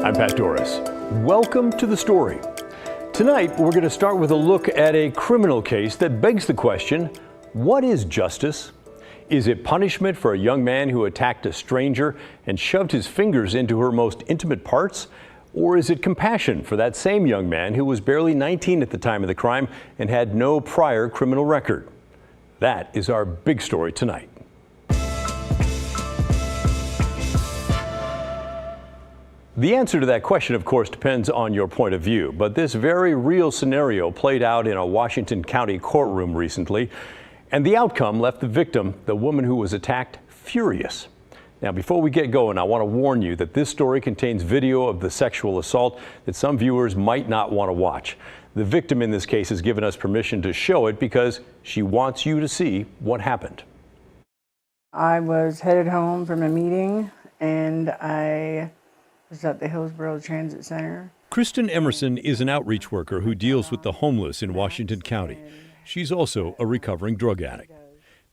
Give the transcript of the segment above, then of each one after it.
I'm Pat Dooris. Welcome to The Story. Tonight, we're going to start with a look at a criminal case that begs the question, what is justice? Is it punishment for a young man who attacked a stranger and shoved his fingers into her most intimate parts? Or is it compassion for that same young man who was barely 19 at the time of the crime and had no prior criminal record? That is our big story tonight. The answer to that question, of course, depends on your point of view, but this very real scenario played out in a Washington County courtroom recently, and the outcome left the victim, the woman who was attacked, furious. Now, before we get going, I want to warn you that this story contains video of the sexual assault that some viewers might not want to watch. The victim in this case has given us permission to show it because she wants you to see what happened. I was headed home from a meeting, and I was at the Hillsboro Transit Center. Kristen Emerson is an outreach worker who deals with the homeless in Washington County. She's also a recovering drug addict.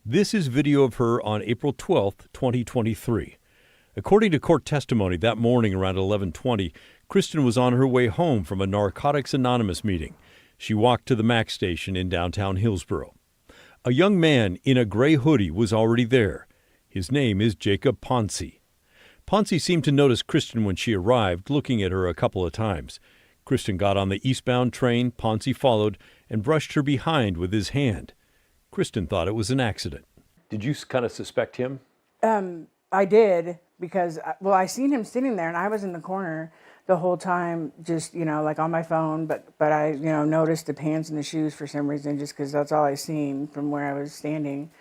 This is video of her on April 12th, 2023. According to court testimony that morning around 11:20, Kristen was on her way home from a Narcotics Anonymous meeting. She walked to the MAC station in downtown Hillsboro. A young man in a gray hoodie was already there. His name is Jacob Ponse. Ponse seemed to notice Kristen when she arrived, looking at her a couple of times. Kristen got on the eastbound train, Ponse followed, and brushed her behind with his hand. Kristen thought it was an accident. Did you kind of suspect him? I did because, well, I seen him sitting there, and I was in the corner the whole time, just, like on my phone, but I, noticed the pants and the shoes for some reason, just because that's all I seen from where I was standing.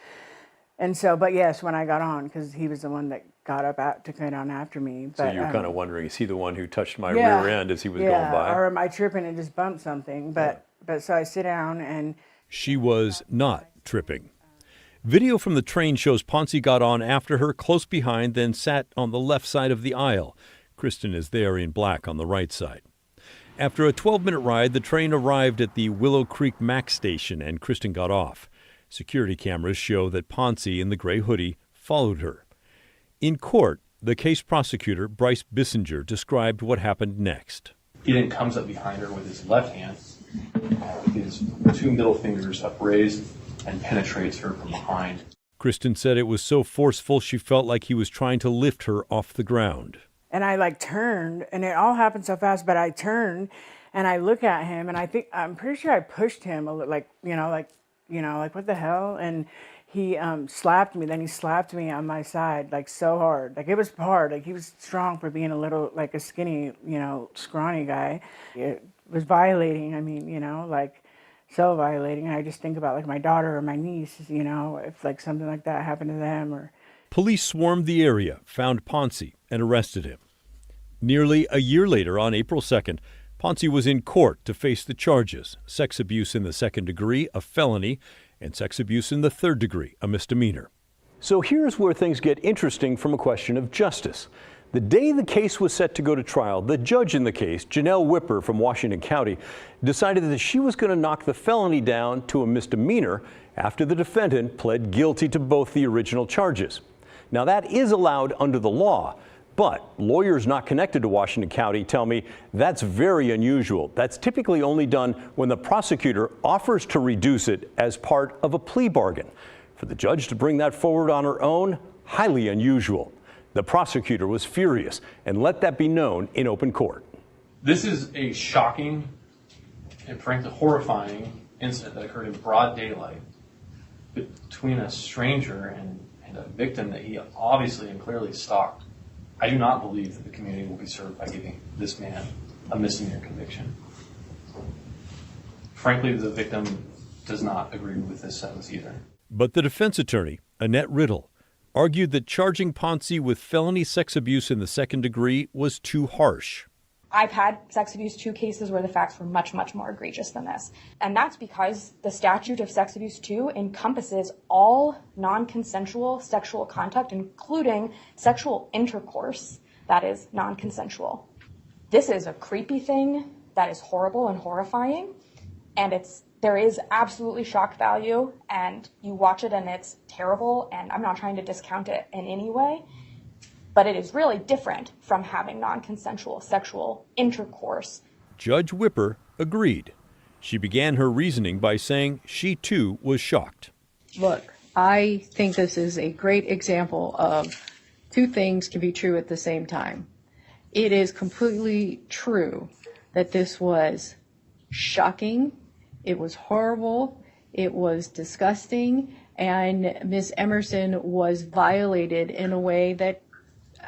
And so, but yes, when I got on, because he was the one that got up to come on after me. But, so you're kind of wondering, is he the one who touched my rear end as he was going by? Or am I tripping and just bumped something? But so I sit down and... She was not tripping. Video from the train shows Ponse got on after her, close behind, then sat on the left side of the aisle. Kristen is there in black on the right side. After a 12-minute ride, the train arrived at the Willow Creek MAC station and Kristen got off. Security cameras show that Ponse in the gray hoodie followed her. In court, the case prosecutor, Bryce Bissinger, described what happened next. He then comes up behind her with his left hand, with his two middle fingers upraised, and penetrates her from behind. Kristen said it was so forceful she felt like he was trying to lift her off the ground. And I turned, and it all happened so fast, but I turned and I look at him, and I'm pretty sure I pushed him a little, what the hell? And he slapped me. Then he slapped me on my side, so hard. It was hard. He was strong for being a little, a skinny, scrawny guy. It was violating. So violating. And I just think about my daughter or my niece, if something like that happened to them. Or police swarmed the area, found Ponse, and arrested him. Nearly a year later, on April 2nd, Ponse was in court to face the charges: sex abuse in the second degree, a felony, and sex abuse in the third degree, a misdemeanor. So here's where things get interesting from a question of justice. The day the case was set to go to trial, the judge in the case, Janelle Whipper from Washington County, decided that she was going to knock the felony down to a misdemeanor after the defendant pled guilty to both the original charges. Now, that is allowed under the law, but lawyers not connected to Washington County tell me that's very unusual. That's typically only done when the prosecutor offers to reduce it as part of a plea bargain. For the judge to bring that forward on her own, highly unusual. The prosecutor was furious and let that be known in open court. This is a shocking and frankly horrifying incident that occurred in broad daylight between a stranger and a victim that he obviously and clearly stalked. I do not believe that the community will be served by giving this man a misdemeanor conviction. Frankly, the victim does not agree with this sentence either. But the defense attorney, Annette Riddle, argued that charging Ponse with felony sex abuse in the second degree was too harsh. I've had sex abuse 2 cases where the facts were much, much more egregious than this. And that's because the statute of sex abuse 2 encompasses all non-consensual sexual contact, including sexual intercourse that is non-consensual. This is a creepy thing that is horrible and horrifying, and there is absolutely shock value, and you watch it and it's terrible, and I'm not trying to discount it in any way. but it is really different from having non-consensual sexual intercourse. Judge Whipper agreed. She began her reasoning by saying she too was shocked. Look, I think this is a great example of two things can be true at the same time. It is completely true that this was shocking, it was horrible, it was disgusting, and Ms. Emerson was violated in a way that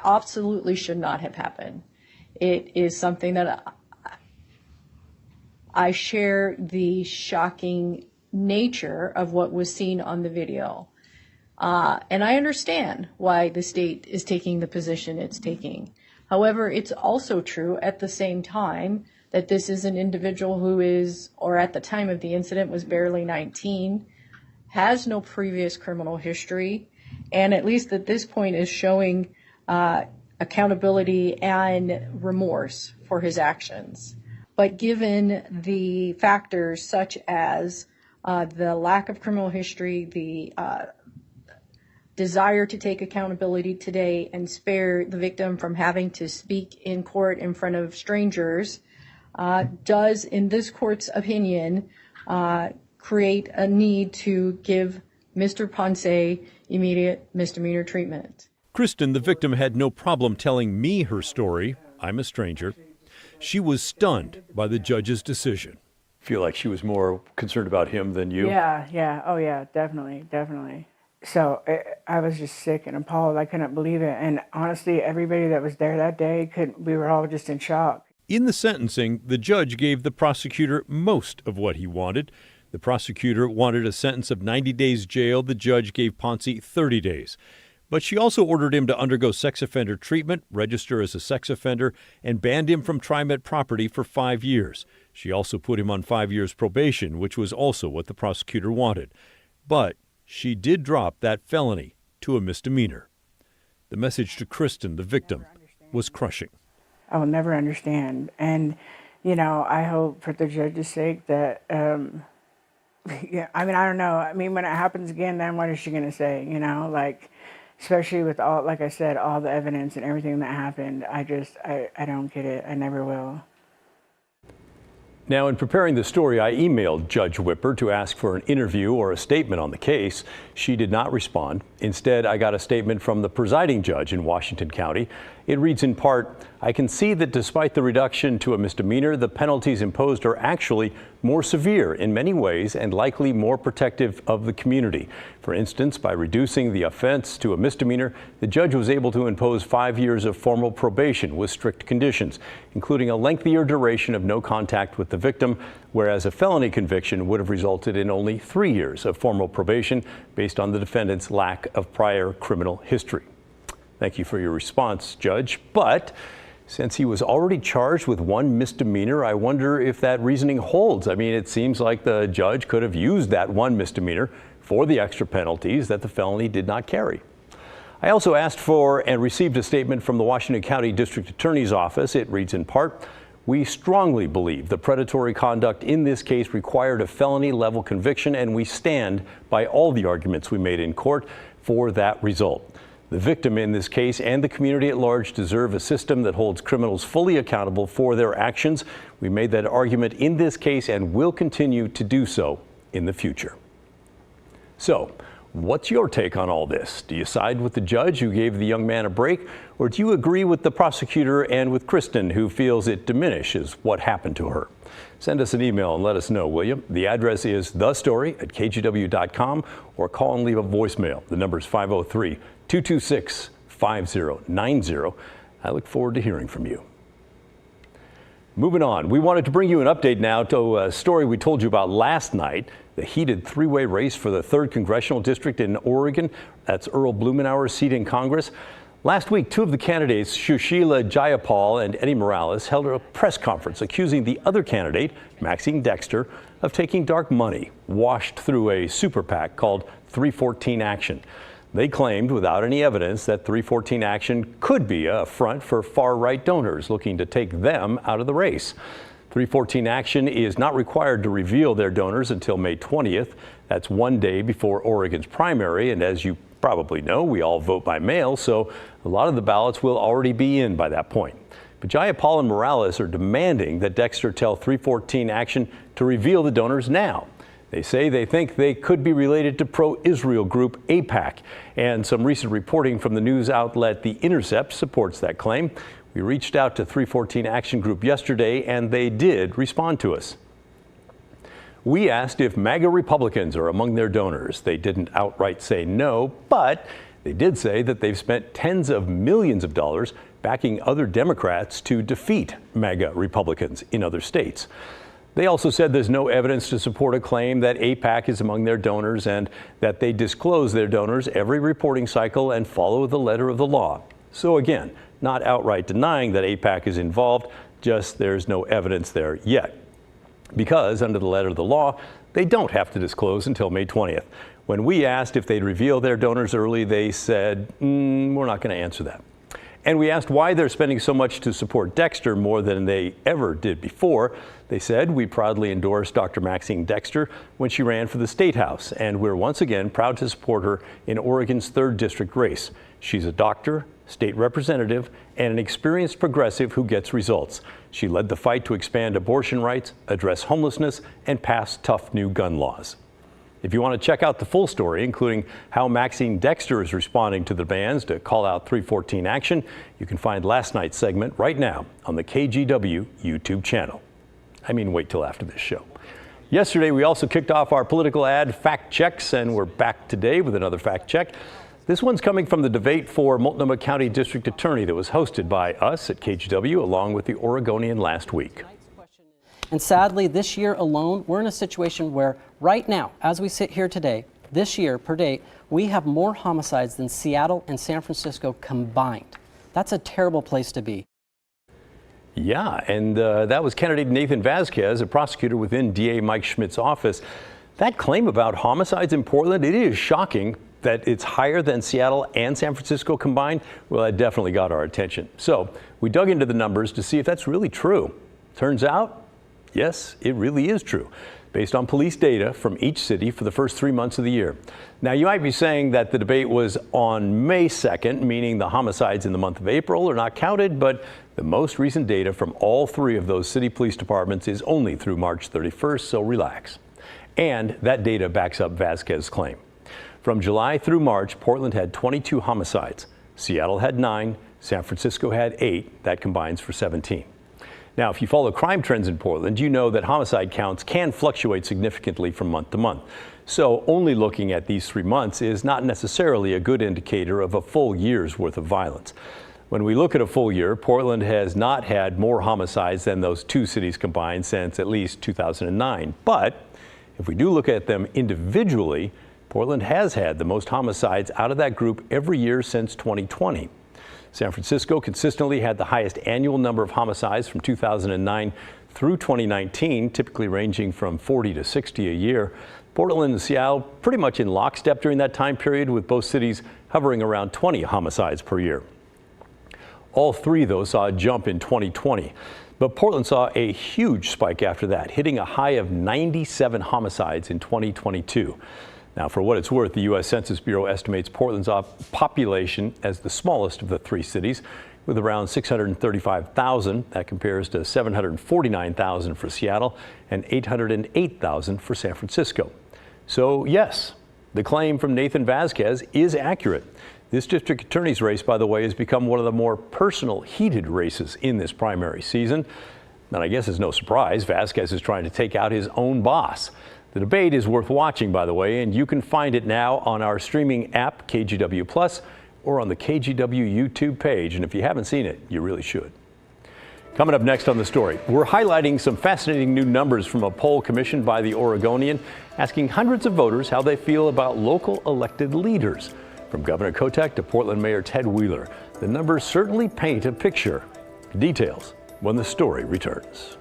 absolutely should not have happened. It is something that I share the shocking nature of what was seen on the video. And I understand why the state is taking the position it's taking. However, it's also true at the same time that this is an individual who is, or at the time of the incident was barely 19, has no previous criminal history, and at least at this point is showing accountability and remorse for his actions. But given the factors such as the lack of criminal history, the desire to take accountability today and spare the victim from having to speak in court in front of strangers, does, in this court's opinion, create a need to give Mr. Ponce immediate misdemeanor treatment. Kristen, the victim, had no problem telling me her story. I'm a stranger. She was stunned by the judge's decision. Feel like she was more concerned about him than you? Yeah. Oh, yeah, definitely. So I was just sick and appalled. I couldn't believe it. And honestly, everybody that was there that day, we were all just in shock. In the sentencing, the judge gave the prosecutor most of what he wanted. The prosecutor wanted a sentence of 90 days jail. The judge gave Ponce 30 days. But she also ordered him to undergo sex offender treatment, register as a sex offender, and banned him from TriMet property for 5 years. She also put him on 5 years probation, which was also what the prosecutor wanted. But she did drop that felony to a misdemeanor. The message to Kristen, the victim, was crushing. I will never understand. And, I hope for the judge's sake that, I don't know. When it happens again, then what is she going to say? Especially with all, like I said, all the evidence and everything that happened. I don't get it. I never will. Now, in preparing the story, I emailed Judge Whipper to ask for an interview or a statement on the case. She did not respond. Instead, I got a statement from the presiding judge in Washington County. It reads in part, "I can see that despite the reduction to a misdemeanor, the penalties imposed are actually more severe in many ways and likely more protective of the community. For instance, by reducing the offense to a misdemeanor, the judge was able to impose 5 years of formal probation with strict conditions, including a lengthier duration of no contact with the victim, whereas a felony conviction would have resulted in only 3 years of formal probation based on the defendant's lack of prior criminal history." Thank you for your response, Judge. But since he was already charged with one misdemeanor, I wonder if that reasoning holds. It seems like the judge could have used that one misdemeanor for the extra penalties that the felony did not carry. I also asked for and received a statement from the Washington County District Attorney's Office. It reads in part, "We strongly believe the predatory conduct in this case required a felony level conviction, and we stand by all the arguments we made in court for that result. The victim in this case and the community at large deserve a system that holds criminals fully accountable for their actions. We made that argument in this case and will continue to do so in the future." So, what's your take on all this? Do you side with the judge who gave the young man a break, or do you agree with the prosecutor and with Kristen, who feels it diminishes what happened to her? Send us an email and let us know, will you? The address is thestory@kgw.com, or call and leave a voicemail. The number is 503-226-5090. I look forward to hearing from you. Moving on, we wanted to bring you an update now to a story we told you about last night, the heated three-way race for the 3rd Congressional District in Oregon. That's Earl Blumenauer's seat in Congress. Last week, two of the candidates, Sushila Jayapal and Eddie Morales, held a press conference accusing the other candidate, Maxine Dexter, of taking dark money washed through a super PAC called 314 Action. They claimed, without any evidence, that 314 Action could be a front for far-right donors looking to take them out of the race. 314 Action is not required to reveal their donors until May 20th. That's one day before Oregon's primary, and as you probably know, we all vote by mail, so a lot of the ballots will already be in by that point. But Jayapal and Morales are demanding that Dexter tell 314 Action to reveal the donors now. They say they think they could be related to pro-Israel group AIPAC, and some recent reporting from the news outlet The Intercept supports that claim. We reached out to 314 Action Group yesterday, and they did respond to us. We asked if MAGA Republicans are among their donors. They didn't outright say no, but they did say that they've spent tens of millions of dollars backing other Democrats to defeat MAGA Republicans in other states. They also said there's no evidence to support a claim that AIPAC is among their donors and that they disclose their donors every reporting cycle and follow the letter of the law. So again, not outright denying that AIPAC is involved, just there's no evidence there yet. Because under the letter of the law, they don't have to disclose until May 20th. When we asked if they'd reveal their donors early, they said, we're not going to answer that. And we asked why they're spending so much to support Dexter, more than they ever did before. They said, we proudly endorsed Dr. Maxine Dexter when she ran for the State House, and we're once again proud to support her in Oregon's 3rd District race. She's a doctor, state representative, and an experienced progressive who gets results. She led the fight to expand abortion rights, address homelessness, and pass tough new gun laws. If you want to check out the full story, including how Maxine Dexter is responding to the demands to call out 314 Action, you can find last night's segment right now on the KGW YouTube channel. I mean, wait till after this show. Yesterday, we also kicked off our political ad fact checks, and we're back today with another fact check. This one's coming from the debate for Multnomah County District Attorney that was hosted by us at KGW along with the Oregonian last week. And sadly, this year alone, we're in a situation where right now, as we sit here today, this year per date, we have more homicides than Seattle and San Francisco combined. That's a terrible place to be. Yeah, and that was candidate Nathan Vasquez, a prosecutor within DA Mike Schmidt's office. That claim about homicides in Portland, it is shocking that it's higher than Seattle and San Francisco combined. Well, that definitely got our attention. So we dug into the numbers to see if that's really true. Turns out, yes, it really is true, based on police data from each city for the first 3 months of the year. Now, you might be saying that the debate was on May 2nd, meaning the homicides in the month of April are not counted, but the most recent data from all 3 of those city police departments is only through March 31st, so relax. And that data backs up Vasquez's claim. From July through March, Portland had 22 homicides. Seattle had 9, San Francisco had 8, that combines for 17. Now, if you follow crime trends in Portland, you know that homicide counts can fluctuate significantly from month to month. So only looking at these 3 months is not necessarily a good indicator of a full year's worth of violence. When we look at a full year, Portland has not had more homicides than those 2 cities combined since at least 2009. But if we do look at them individually, Portland has had the most homicides out of that group every year since 2020. San Francisco consistently had the highest annual number of homicides from 2009 through 2019, typically ranging from 40 to 60 a year. Portland and Seattle pretty much in lockstep during that time period, with both cities hovering around 20 homicides per year. All 3, though, saw a jump in 2020. But Portland saw a huge spike after that, hitting a high of 97 homicides in 2022. Now, for what it's worth, the U.S. Census Bureau estimates Portland's population as the smallest of the 3 cities, with around 635,000. That compares to 749,000 for Seattle and 808,000 for San Francisco. So, yes, the claim from Nathan Vasquez is accurate. This district attorney's race, by the way, has become one of the more personal, heated races in this primary season. And I guess it's no surprise, Vasquez is trying to take out his own boss. The debate is worth watching, by the way, and you can find it now on our streaming app, KGW Plus, or on the KGW YouTube page. And if you haven't seen it, you really should. Coming up next on The Story, we're highlighting some fascinating new numbers from a poll commissioned by the Oregonian, asking hundreds of voters how they feel about local elected leaders. From Governor Kotek to Portland Mayor Ted Wheeler, the numbers certainly paint a picture. Details when The Story returns.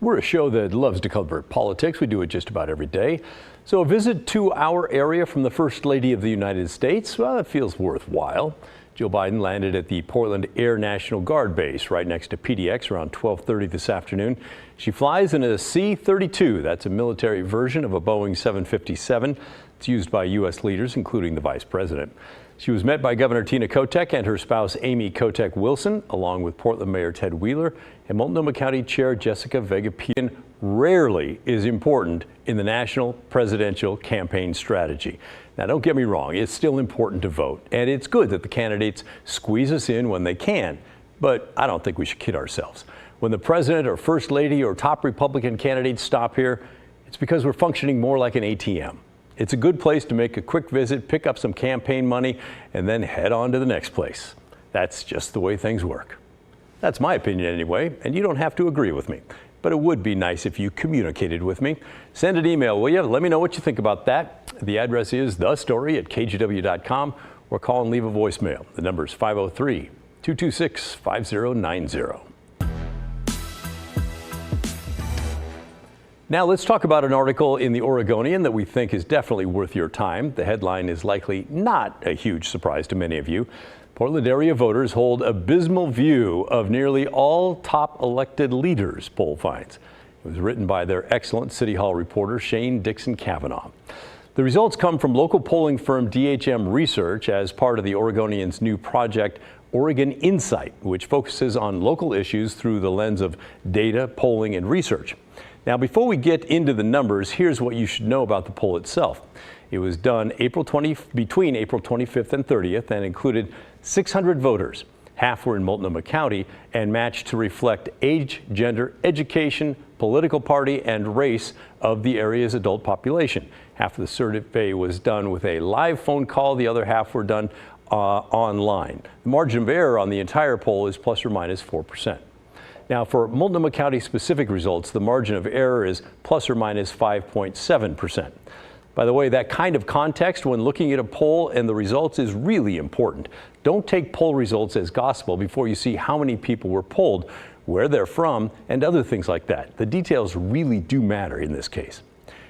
We're a show that loves to cover politics. We do it just about every day. So a visit to our area from the First Lady of the United States, well, it feels worthwhile. Joe Biden landed at the Portland Air National Guard Base right next to PDX around 12:30 this afternoon. She flies in a C-32. That's a military version of a Boeing 757. It's used by U.S. leaders, including the Vice President. She was met by Governor Tina Kotek and her spouse Amy Kotek Wilson, along with Portland Mayor Ted Wheeler and Multnomah County Chair Jessica Vega Peterson. Rarely is important in the national presidential campaign strategy. Now, don't get me wrong, it's still important to vote, and it's good that the candidates squeeze us in when they can, but I don't think we should kid ourselves. When the president or first lady or top Republican candidates stop here, it's because we're functioning more like an ATM. It's a good place to make a quick visit, pick up some campaign money, and then head on to the next place. That's just the way things work. That's my opinion anyway, and you don't have to agree with me. But it would be nice if you communicated with me. Send an email, will you? Let me know what you think about that. The address is thestory@kgw.com, or call and leave a voicemail. The number is 503-226-5090. Now let's talk about an article in the Oregonian that we think is definitely worth your time. The headline is likely not a huge surprise to many of you. Portland area voters hold abysmal view of nearly all top elected leaders, poll finds. It was written by their excellent City Hall reporter, Shane Dixon Kavanaugh. The results come from local polling firm DHM Research as part of the Oregonian's new project, Oregon Insight, which focuses on local issues through the lens of data, polling, and research. Now, before we get into the numbers, here's what you should know about the poll itself. It was done between April 25th and 30th and included 600 voters. Half were in Multnomah County and matched to reflect age, gender, education, political party, and race of the area's adult population. Half of the survey was done with a live phone call. The other half were done online. The margin of error on the entire poll is plus or minus 4%. Now, for Multnomah County specific results, the margin of error is plus or minus 5.7%. By the way, that kind of context when looking at a poll and the results is really important. Don't take poll results as gospel before you see how many people were polled, where they're from, and other things like that. The details really do matter in this case.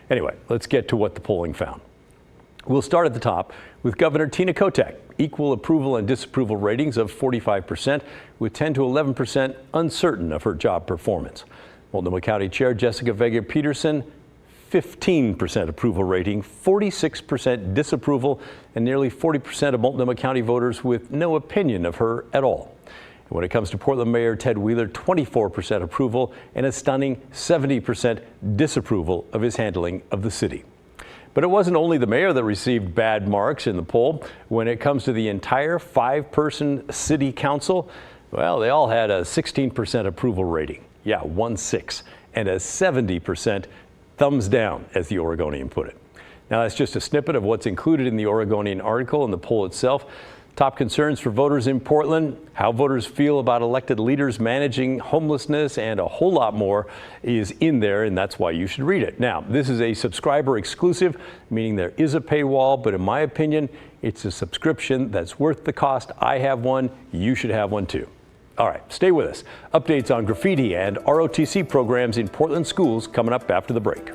Anyway, let's get to what the polling found. We'll start at the top with Governor Tina Kotek. Equal approval and disapproval ratings of 45%, with 10 to 11% uncertain of her job performance. Multnomah County Chair Jessica Vega Peterson, 15% approval rating, 46% disapproval, and nearly 40% of Multnomah County voters with no opinion of her at all. And when it comes to Portland Mayor Ted Wheeler, 24% approval and a stunning 70% disapproval of his handling of the city. But it wasn't only the mayor that received bad marks in the poll. When it comes to the entire 5-person city council, well, they all had a 16% approval rating. Yeah, 1-6, and a 70% thumbs down, as the Oregonian put it. Now, that's just a snippet of what's included in the Oregonian article and the poll itself. Top concerns for voters in Portland, how voters feel about elected leaders managing homelessness, and a whole lot more is in there, and that's why you should read it. Now, this is a subscriber exclusive, meaning there is a paywall, but in my opinion, it's a subscription that's worth the cost. I have one. You should have one too. All right, stay with us. Updates on graffiti and ROTC programs in Portland schools coming up after the break.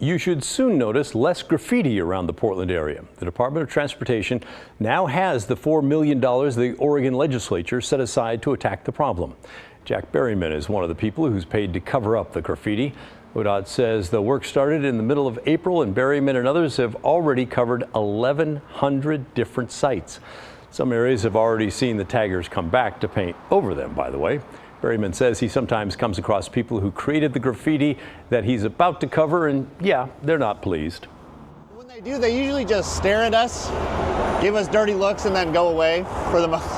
You should soon notice less graffiti around the Portland area. The Department of Transportation now has the $4 million the Oregon legislature set aside to attack the problem. Jack Berryman is one of the people who's paid to cover up the graffiti. ODOT says the work started in the middle of April, and Berryman and others have already covered 1,100 different sites. Some areas have already seen the taggers come back to paint over them, by the way. Berryman says he sometimes comes across people who created the graffiti that he's about to cover, and yeah, they're not pleased. When they do, they usually just stare at us, give us dirty looks, and then go away for the most.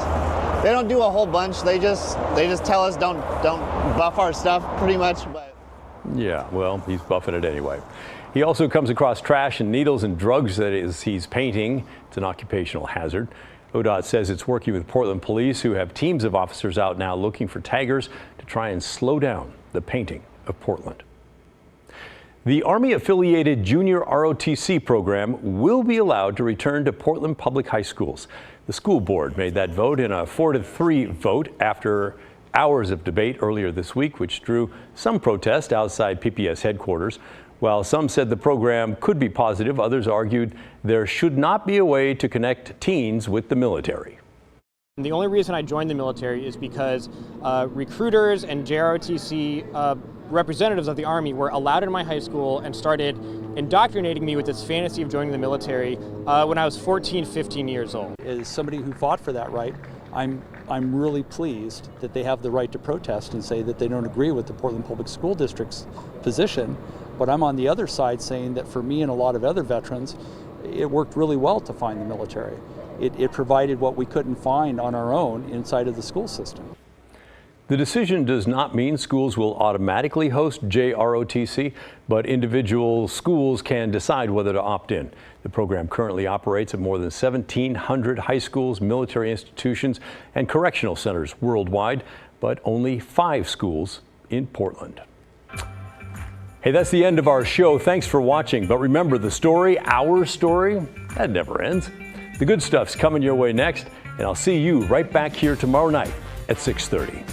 They don't do a whole bunch. They just tell us don't buff our stuff pretty much. But yeah, well, he's buffing it anyway. He also comes across trash and needles and drugs that he's painting. It's an occupational hazard. ODOT says it's working with Portland police, who have teams of officers out now looking for taggers to try and slow down the painting of Portland. The Army-affiliated junior ROTC program will be allowed to return to Portland public high schools. The school board made that vote in a 4-3 vote after hours of debate earlier this week, which drew some protest outside PPS headquarters. While some said the program could be positive, others argued there should not be a way to connect teens with the military. The only reason I joined the military is because recruiters and JROTC representatives of the Army were allowed in my high school and started indoctrinating me with this fantasy of joining the military when I was 14, 15 years old. As somebody who fought for that right, I'm really pleased that they have the right to protest and say that they don't agree with the Portland Public School District's position. But I'm on the other side saying that for me and a lot of other veterans, it worked really well to find the military. It provided what we couldn't find on our own inside of the school system. The decision does not mean schools will automatically host JROTC, but individual schools can decide whether to opt in. The program currently operates at more than 1,700 high schools, military institutions, and correctional centers worldwide, but only 5 schools in Portland. Hey, that's the end of our show. Thanks for watching. But remember, the story, our story, that never ends. The good stuff's coming your way next, and I'll see you right back here tomorrow night at 6:30.